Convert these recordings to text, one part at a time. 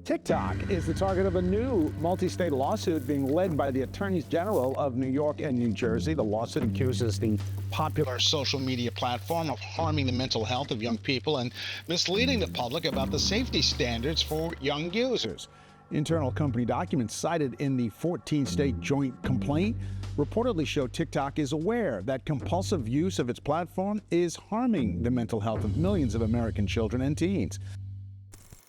TikTok is the target of a new multi-state lawsuit being led by the attorneys general of New York and New Jersey. The lawsuit accuses the popular social media platform of harming the mental health of young people and misleading the public about the safety standards for young users. Internal company documents cited in the 14-state joint complaint reportedly show TikTok is aware that compulsive use of its platform is harming the mental health of millions of American children and teens.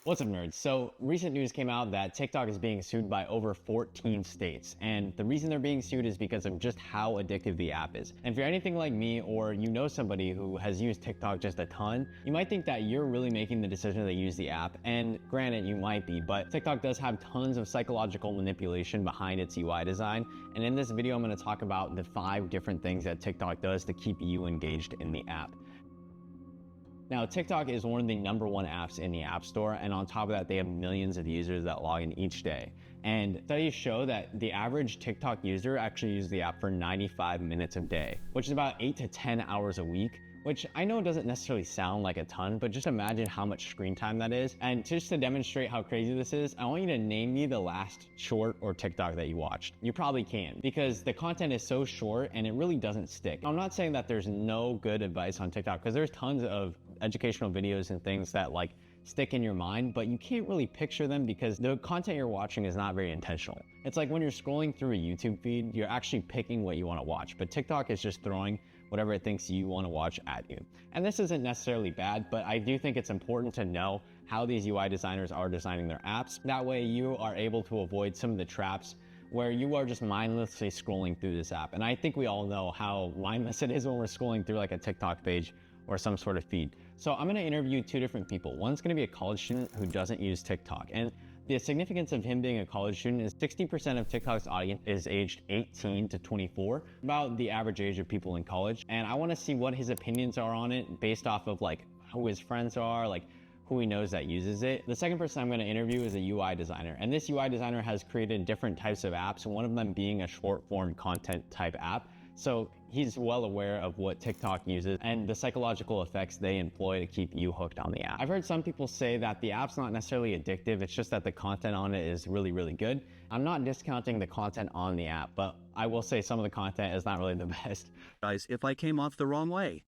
What's up, nerds? So recent news came out that TikTok is being sued by over 14 states. And the reason they're being sued is because of just how addictive the app is. And if you're anything like me, or you know somebody who has used TikTok just a ton, you might think that you're really making the decision to use the app. And granted, you might be, but TikTok does have tons of psychological manipulation behind its UI design. And in this video, I'm going to talk about the 5 different things that TikTok does to keep you engaged in the app. Now, TikTok is one of the #1 apps in the App Store, and on top of that, they have millions of users that log in each day. And studies show that the average TikTok user actually uses the app for 95 minutes a day, which is about 8 to 10 hours a week, which I know doesn't necessarily sound like a ton, but just imagine how much screen time that is. And just to demonstrate how crazy this is, I want you to name me the last short or TikTok that you watched. You probably can, because the content is so short and it really doesn't stick. I'm not saying that there's no good advice on TikTok, because there's tons of educational videos and things that like stick in your mind, but you can't really picture them because the content you're watching is not very intentional. It's like when you're scrolling through a YouTube feed, you're actually picking what you want to watch, but TikTok is just throwing whatever it thinks you want to watch at you. And this isn't necessarily bad, but I do think it's important to know how these UI designers are designing their apps. That way you are able to avoid some of the traps where you are just mindlessly scrolling through this app. And I think we all know how mindless it is when we're scrolling through like a TikTok page or some sort of feed. So I'm gonna interview 2 different people. One's gonna be a college student who doesn't use TikTok. And the significance of him being a college student is 60% of TikTok's audience is aged 18 to 24, about the average age of people in college. And I wanna see what his opinions are on it based off of like who his friends are, like who he knows that uses it. The second person I'm gonna interview is a UI designer. And this UI designer has created different types of apps, one of them being a short form content type app. So he's well aware of what TikTok uses and the psychological effects they employ to keep you hooked on the app. I've heard some people say that the app's not necessarily addictive, it's just that the content on it is really, really good. I'm not discounting the content on the app, but I will say some of the content is not really the best. Guys, if I came off the wrong way.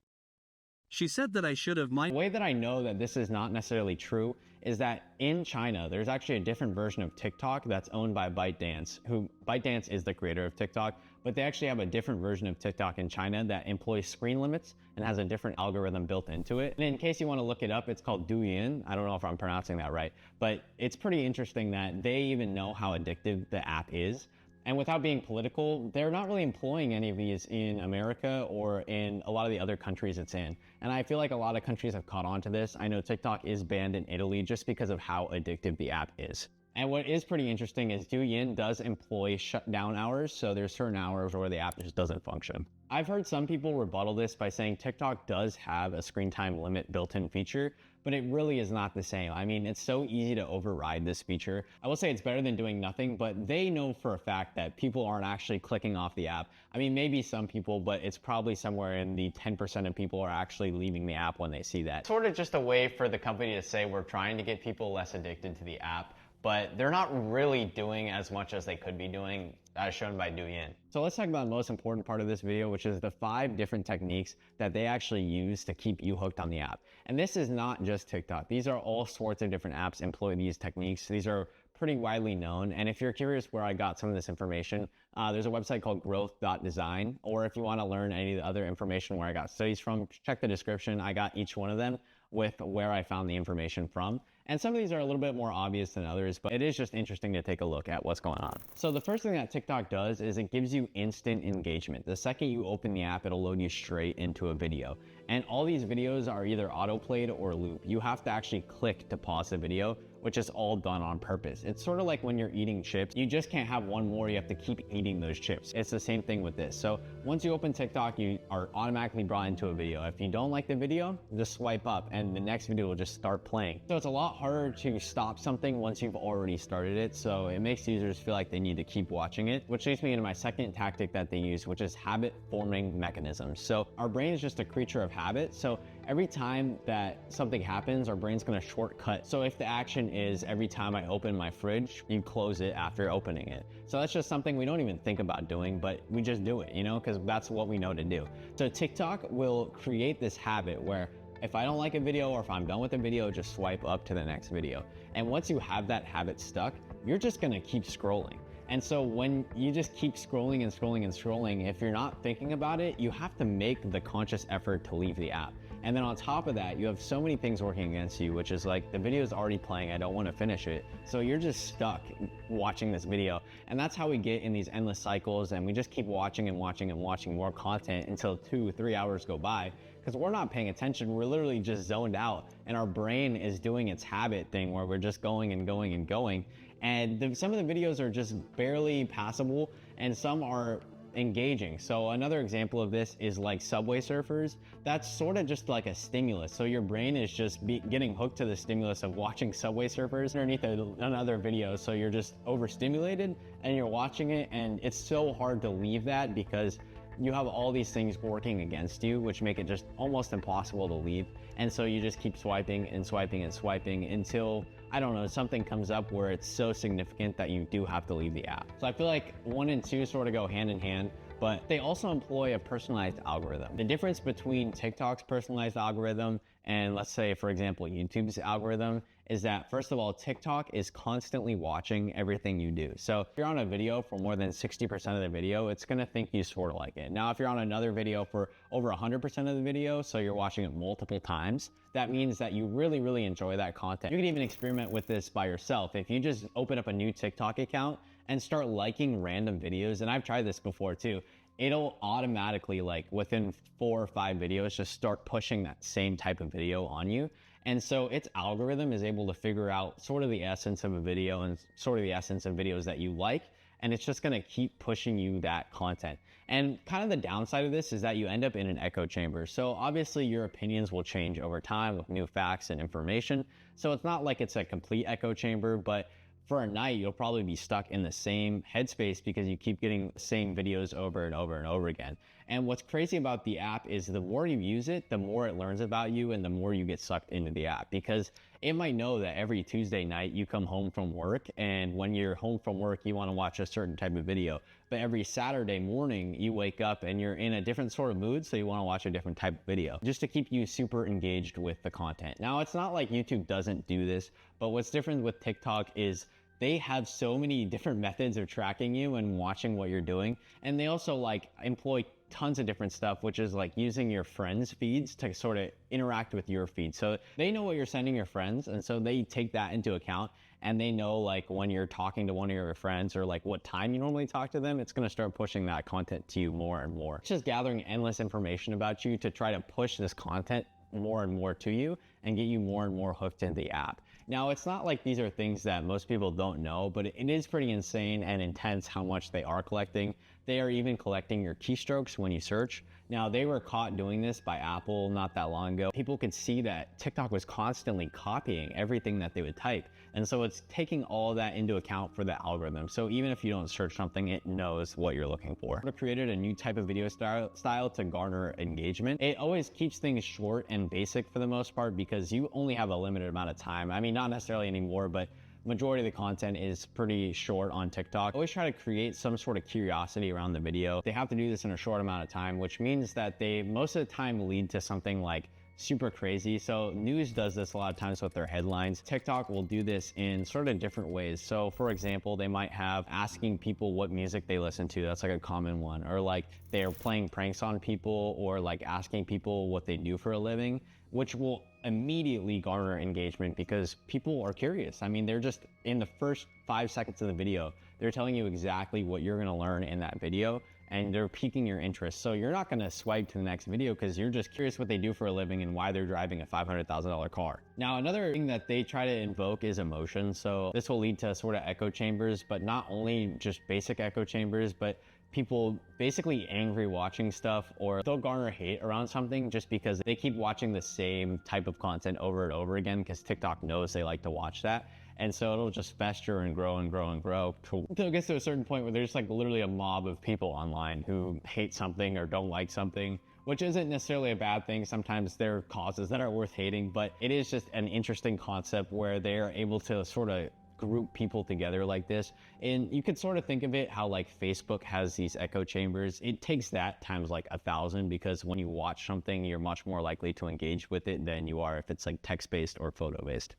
She said that I should have The way that I know that this is not necessarily true is that in China, there's actually a different version of TikTok that's owned by ByteDance, who ByteDance is the creator of TikTok, but they actually have a different version of TikTok in China that employs screen limits and has a different algorithm built into it. And in case you want to look it up, it's called Douyin. I don't know if I'm pronouncing that right, but it's pretty interesting that they even know how addictive the app is. And without being political, they're not really employing any of these in America or in a lot of the other countries it's in. And I feel like a lot of countries have caught on to this. I know TikTok is banned in Italy just because of how addictive the app is. And what is pretty interesting is Douyin does employ shutdown hours, so there's certain hours where the app just doesn't function. I've heard some people rebuttal this by saying TikTok does have a screen time limit built-in feature, but it really is not the same. I mean, it's so easy to override this feature. I will say it's better than doing nothing, but they know for a fact that people aren't actually clicking off the app. I mean, maybe some people, but it's probably somewhere in the 10% of people are actually leaving the app when they see that. Sort of just a way for the company to say we're trying to get people less addicted to the app, but they're not really doing as much as they could be doing, as shown by Douyin. So let's talk about the most important part of this video, which is the 5 different techniques that they actually use to keep you hooked on the app. And this is not just TikTok. These are all sorts of different apps employ these techniques. These are pretty widely known. And if you're curious where I got some of this information, there's a website called growth.design, or if you want to learn any of the other information where I got studies from, check the description. I got each one of them with where I found the information from. And some of these are a little bit more obvious than others, but it is just interesting to take a look at what's going on. So the first thing that TikTok does is it gives you instant engagement. The second you open the app, it'll load you straight into a video. And all these videos are either auto-played or loop. You have to actually click to pause the video, which is all done on purpose. It's sort of like when you're eating chips, you just can't have one more, you have to keep eating those chips. It's the same thing with this. So once you open TikTok, you are automatically brought into a video. If you don't like the video, just swipe up and the next video will just start playing. So it's a lot harder to stop something once you've already started it. So it makes users feel like they need to keep watching it, which leads me into my second tactic that they use, which is habit forming mechanisms. So our brain is just a creature of habit. habit. So every time that something happens, our brain's gonna shortcut. So if the action is every time I open my fridge, you close it after opening it. So that's just something we don't even think about doing, but we just do it, you know, because that's what we know to do. So TikTok will create this habit where if I don't like a video or if I'm done with a video, just swipe up to the next video. And once you have that habit stuck, you're just gonna keep scrolling. And so when you just keep scrolling and scrolling and scrolling, if you're not thinking about it, you have to make the conscious effort to leave the app. And then on top of that, you have so many things working against you, which is like the video is already playing, I don't want to finish it. So you're just stuck watching this video. And that's how we get in these endless cycles, and we just keep watching and watching and watching more content until 2-3 hours go by, because we're not paying attention. We're literally just zoned out, and our brain is doing its habit thing where we're just going and going and going. And some of the videos are just barely passable, and some are engaging. So another example of this is like Subway Surfers. That's sort of just like a stimulus. So your brain is just getting hooked to the stimulus of watching Subway Surfers underneath another video. So you're just overstimulated and you're watching it, and it's so hard to leave that because you have all these things working against you, which make it just almost impossible to leave. And so you just keep swiping and swiping and swiping until, I don't know, something comes up where it's so significant that you do have to leave the app. So I feel like 1 and 2 sort of go hand in hand, but they also employ a personalized algorithm. The difference between TikTok's personalized algorithm and, let's say, for example, YouTube's algorithm is that, first of all, TikTok is constantly watching everything you do. So if you're on a video for more than 60% of the video, it's gonna think you sort of like it. Now, if you're on another video for over 100% of the video, so you're watching it multiple times, that means that you really, really enjoy that content. You can even experiment with this by yourself. If you just open up a new TikTok account and start liking random videos, and I've tried this before too, it'll automatically, like within 4 or 5 videos, just start pushing that same type of video on you. And so its algorithm is able to figure out sort of the essence of a video and sort of the essence of videos that you like, and it's just gonna keep pushing you that content. And kind of the downside of this is that you end up in an echo chamber. So obviously your opinions will change over time with new facts and information. So it's not like it's a complete echo chamber, but for a night, you'll probably be stuck in the same headspace because you keep getting the same videos over and over and over again. And what's crazy about the app is the more you use it, the more it learns about you and the more you get sucked into the app, because it might know that every Tuesday night you come home from work, and when you're home from work, you want to watch a certain type of video. But every Saturday morning, you wake up and you're in a different sort of mood, so you want to watch a different type of video, just to keep you super engaged with the content. Now, it's not like YouTube doesn't do this, but what's different with TikTok is they have so many different methods of tracking you and watching what you're doing. And they also like employ tons of different stuff, which is like using your friends' feeds to sort of interact with your feed. So they know what you're sending your friends, and so they take that into account, and they know like when you're talking to one of your friends or like what time you normally talk to them, it's gonna start pushing that content to you more and more. It's just gathering endless information about you to try to push this content more and more to you and get you more and more hooked into the app. Now, it's not like these are things that most people don't know, but it is pretty insane and intense how much they are collecting. They are even collecting your keystrokes when you search. Now, they were caught doing this by Apple not that long ago. People could see that TikTok was constantly copying everything that they would type. And so it's taking all that into account for the algorithm. So even if you don't search something, it knows what you're looking for. It created a new type of video style to garner engagement. It always keeps things short and basic for the most part because you only have a limited amount of time. I mean, not necessarily anymore, but majority of the content is pretty short on TikTok. Always try to create some sort of curiosity around the video. They have to do this in a short amount of time, which means that they most of the time lead to something like super crazy. So news does this a lot of times with their headlines. TikTok will do this in sort of different ways. So for example, they might have asking people what music they listen to. That's like a common one. Or like they're playing pranks on people, or like asking people what they do for a living, which will immediately garner engagement because people are curious. I mean, they're just in the first 5 seconds of the video, they're telling you exactly what you're gonna learn in that video, and they're piquing your interest. So you're not gonna swipe to the next video because you're just curious what they do for a living and why they're driving a $500,000 car. Now, another thing that they try to invoke is emotion. So this will lead to sort of echo chambers, but not only just basic echo chambers, but people basically angry watching stuff, or they'll garner hate around something just because they keep watching the same type of content over and over again because TikTok knows they like to watch that. And so it'll just fester and grow and grow and grow until it gets to a certain point where there's like literally a mob of people online who hate something or don't like something, which isn't necessarily a bad thing. Sometimes there are causes that are worth hating, but it is just an interesting concept where they're able to sort of group people together like this. And you could sort of think of it how like Facebook has these echo chambers. It takes that times like 1,000, because when you watch something, you're much more likely to engage with it than you are if it's like text-based or photo-based.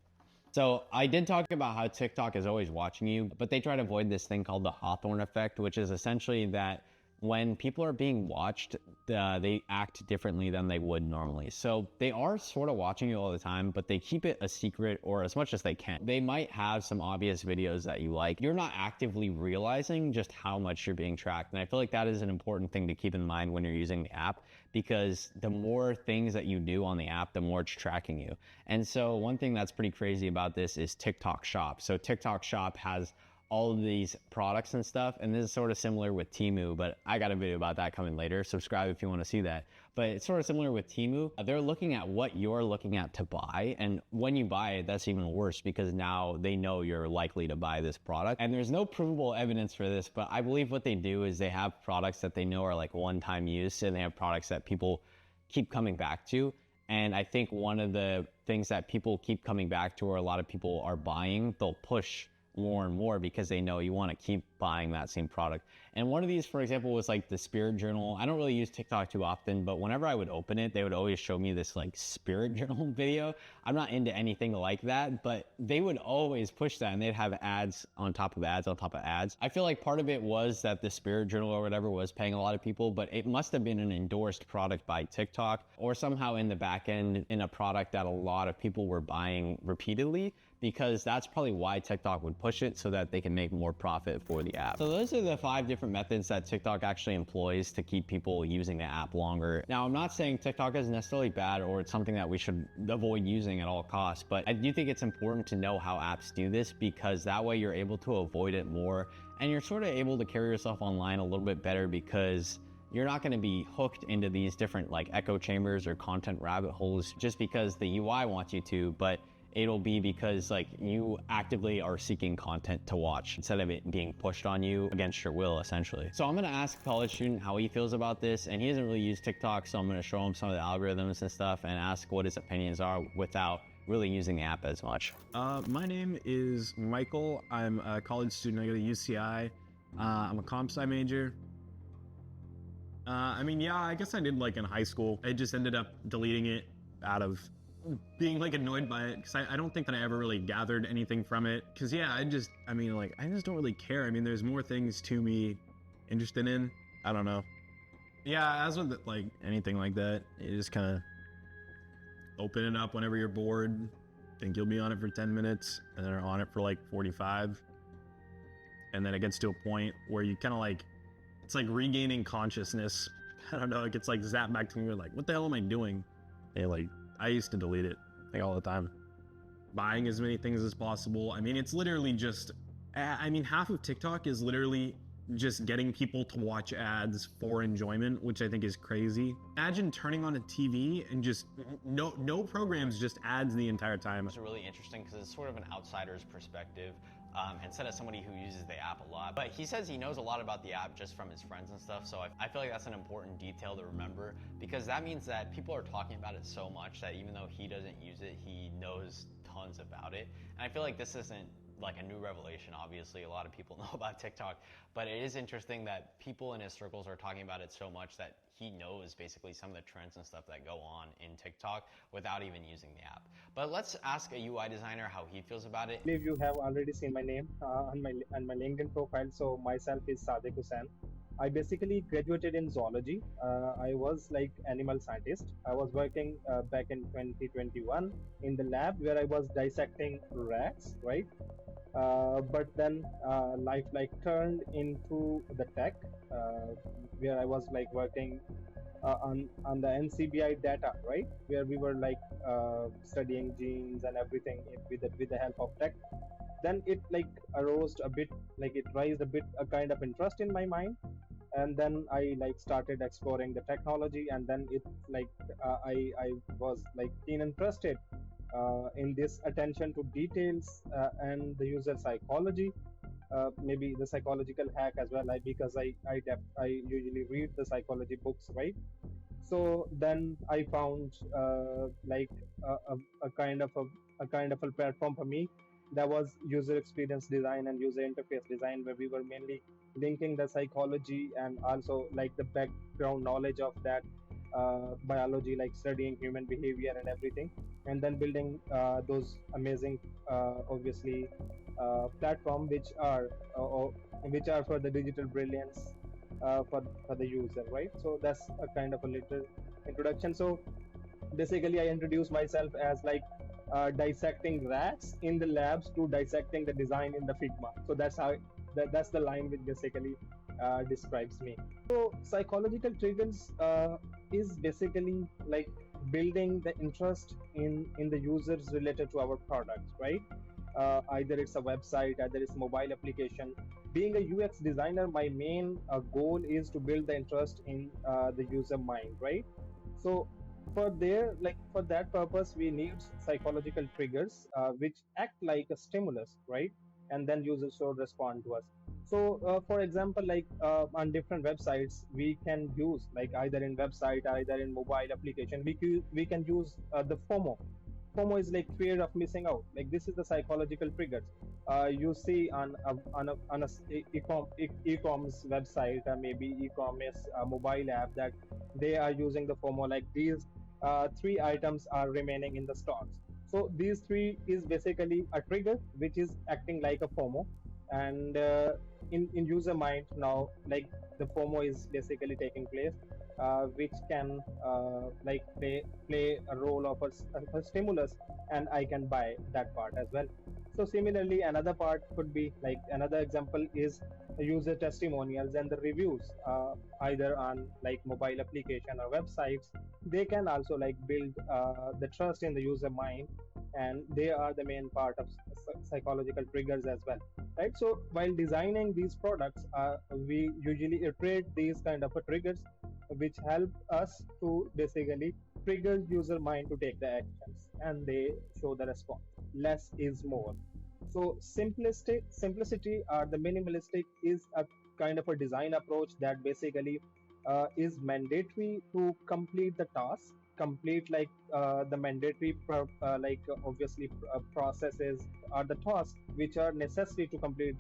So I did talk about how TikTok is always watching you, but they try to avoid this thing called the Hawthorne effect, which is essentially that when people are being watched, they act differently than they would normally. So they are sort of watching you all the time, but they keep it a secret, or as much as they can. They might have some obvious videos that you like. You're not actively realizing just how much you're being tracked. And I feel like that is an important thing to keep in mind when you're using the app, because the more things that you do on the app, the more it's tracking you. And so one thing that's pretty crazy about this is TikTok Shop. So TikTok Shop has all of these products and stuff, and this is sort of similar with Temu, but I got a video about that coming later. Subscribe if you want to see that. But it's sort of similar with Temu. They're looking at what you're looking at to buy, and when you buy it, that's even worse, because now they know you're likely to buy this product. And there's no provable evidence for this, but I believe what they do is they have products that they know are like one-time use, and they have products that people keep coming back to. And I think one of the things that people keep coming back to, or a lot of people are buying, they'll push more and more because they know you want to keep buying that same product. And one of these, for example, was like the spirit journal. I don't really use TikTok too often, but whenever I would open it, they would always show me this like spirit journal video. I'm not into anything like that, but they would always push that, and they'd have ads on top of ads on top of ads. I feel like part of it was that the spirit journal or whatever was paying a lot of people, but it must have been an endorsed product by TikTok, or somehow in the back end in a product that a lot of people were buying repeatedly, because that's probably why TikTok would push it, so that they can make more profit for the app. So those are the 5 different methods that TikTok actually employs to keep people using the app longer. Now, I'm not saying TikTok is necessarily bad or it's something that we should avoid using at all costs, but I do think it's important to know how apps do this, because that way you're able to avoid it more, and you're sort of able to carry yourself online a little bit better, because you're not going to be hooked into these different like echo chambers or content rabbit holes just because the UI wants you to, but it'll be because like you actively are seeking content to watch instead of it being pushed on you against your will, essentially. So I'm gonna ask a college student how he feels about this, and he doesn't really use TikTok, so I'm gonna show him some of the algorithms and stuff and ask what his opinions are without really using the app as much. My name is Michael. I'm a college student. I go to UCI. I'm a comp sci major. I mean, yeah, I guess I did like in high school. I just ended up deleting it out of being like annoyed by it, because I don't think that I ever really gathered anything from it. Because yeah, I just don't really care. I mean, there's more things to me interested in. I don't know. Yeah, as with like anything like that, you just kind of open it up whenever you're bored. Think you'll be on it for 10 minutes, and then are on it for like 45. And then it gets to a point where you kind of like, it's like regaining consciousness. I don't know, it gets like zapped back to me. You're like, what the hell am I doing? And like, I used to delete it like all the time. Buying as many things as possible. I mean, it's literally just, I mean, half of TikTok is literally just getting people to watch ads for enjoyment, which I think is crazy. Imagine turning on a TV and just no programs, just ads the entire time. It's really interesting because it's sort of an outsider's perspective. Instead of somebody who uses the app a lot. But he says he knows a lot about the app just from his friends and stuff, so I feel like that's an important detail to remember, because that means that people are talking about it so much that even though he doesn't use it, he knows tons about it. And I feel like this isn't like a new revelation. Obviously, a lot of people know about TikTok, but it is interesting that people in his circles are talking about it so much that he knows basically some of the trends and stuff that go on in TikTok without even using the app. But let's ask a UI designer how he feels about it. I believe you have already seen my name on my LinkedIn profile. So myself is Sadiq Hussain. I basically graduated in zoology. I was like animal scientist. I was working back in 2021 in the lab where I was dissecting rats, right? But then life like turned into the tech, where I was like working on the NCBI data, right? Where we were like studying genes and everything with the help of tech. Then it like arose a bit, like it raised a bit a kind of interest in my mind, and then I like started exploring the technology, and then it like I was like keen interested in this attention to details and the user psychology, maybe the psychological hack as well, because I usually read the psychology books, right? So then I found like a kind of a kind of a platform for me that was user experience design and user interface design, where we were mainly linking the psychology and also like the background knowledge of that biology, like studying human behavior and everything, and then building those amazing, obviously, platform which are for the digital brilliance for the user, right? So that's a kind of a little introduction. So basically, I introduce myself as like dissecting rats in the labs to dissecting the design in the Figma. So that's the line which basically describes me. So psychological triggers is basically like building the interest in the users related to our products, right? Either it's a website, either it's a mobile application. Being a UX designer, my main goal is to build the interest in the user mind, right? So for that purpose, we need psychological triggers which act like a stimulus, right? And then users should respond to us. So for example, like on different websites, we can use like either in website, either in mobile application, we can use the FOMO is like fear of missing out. Like this is the psychological triggers. You see on a e-commerce website or maybe e-commerce mobile app that they are using the FOMO. Like these three items are remaining in the stocks. So these three is basically a trigger which is acting like a FOMO, and in user mind now, like the FOMO is basically taking place, which can like play a role of a stimulus, and I can buy that part as well. So similarly, another part could be like another example is user testimonials and the reviews, either on like mobile application or websites. They can also like build the trust in the user mind, and they are the main part of psychological triggers as well, right? So while designing these products, we usually iterate these kind of triggers which help us to basically trigger user mind to take the actions, and they show the response. Less is more. So simplicity or the minimalistic is a kind of a design approach that basically is mandatory to complete the task, complete like the mandatory obviously processes or the tasks which are necessary to complete,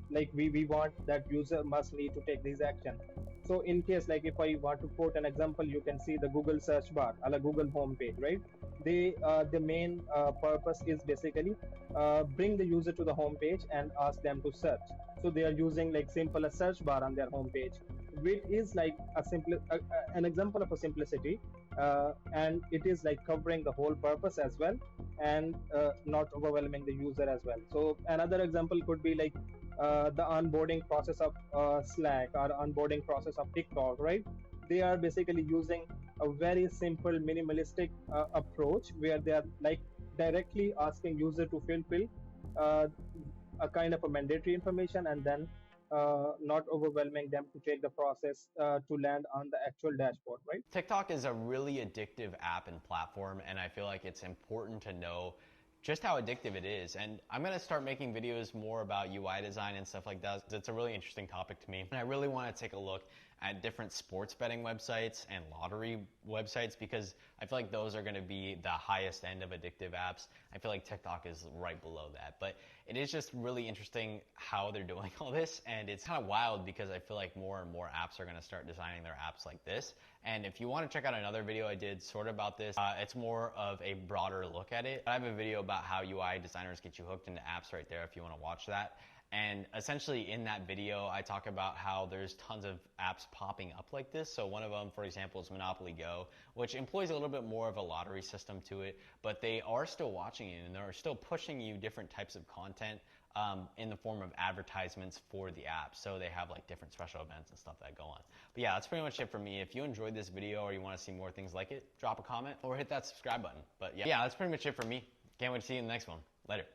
like we want that user must need to take these action. So in case like if I want to quote an example, you can see the Google search bar or the Google homepage, right? They the main purpose is basically bring the user to the homepage and ask them to search. So they are using like simple a search bar on their homepage, which is like a simple an example of a simplicity, and it is like covering the whole purpose as well, and not overwhelming the user as well. So another example could be like the onboarding process of Slack or onboarding process of TikTok, right? They are basically using a very simple minimalistic approach where they are like directly asking user to fill uh, a kind of a mandatory information, and then not overwhelming them to take the process to land on the actual dashboard, right? TikTok is a really addictive app and platform, and I feel like it's important to know just how addictive it is. And I'm gonna start making videos more about UI design and stuff like that. It's a really interesting topic to me. And I really wanna take a look at different sports betting websites and lottery websites, because I feel like those are gonna be the highest end of addictive apps. I feel like TikTok is right below that. But it is just really interesting how they're doing all this. And it's kind of wild because I feel like more and more apps are gonna start designing their apps like this. And if you want to check out another video I did sort of about this, it's more of a broader look at it. I have a video about how UI designers get you hooked into apps right there if you want to watch that. And essentially in that video, I talk about how there's tons of apps popping up like this. So one of them, for example, is Monopoly Go, which employs a little bit more of a lottery system to it, but they are still watching it and they're still pushing you different types of content in the form of advertisements for the app. So they have like different special events and stuff that go on. But yeah, that's pretty much it for me. If you enjoyed this video or you want to see more things like it, drop a comment or hit that subscribe button. But yeah, that's pretty much it for me. Can't wait to see you in the next one. Later.